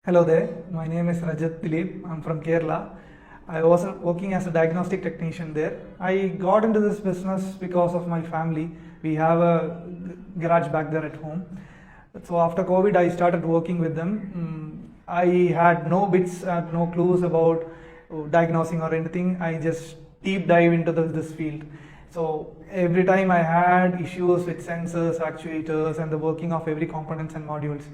Hello there, my name is Rajat Dileep. I'm from Kerala. I was working as a diagnostic technician there. I got into this business because of my family. We have a garage back there at home. So after COVID, I started working with them. I had no bits, no clues about diagnosing or anything. I just deep dive into this field. So every time I had issues with sensors, actuators, and the working of every components and modules.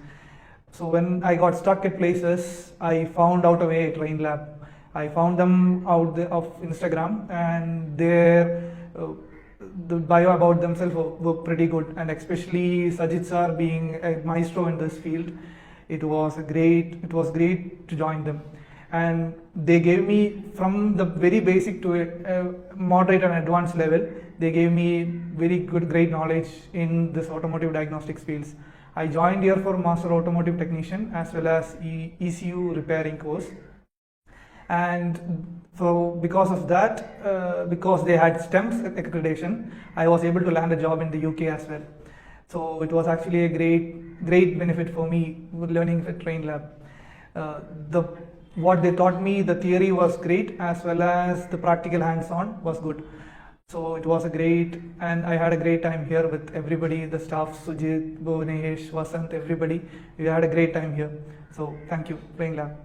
So when I got stuck at places, I found out a way at Train Lab. I found them out of Instagram, and the bio about themselves were pretty good, and especially Sajid sir being a maestro in this field, it was great to join them. And they gave me from the very basic to a moderate and advanced level. They gave me very great knowledge in this automotive diagnostics fields. I joined here for Master Automotive Technician as well as ECU repairing course, and so because of that, because they had STEMS accreditation, I was able to land a job in the UK as well. So it was actually a great benefit for me learning at Train Lab. What they taught me, the theory was great as well as the practical hands-on was good. So it was and I had a great time here with everybody, the staff, Sujit, Bhuvanesh, Vasant, everybody. We had a great time here. So thank you, Train Lab.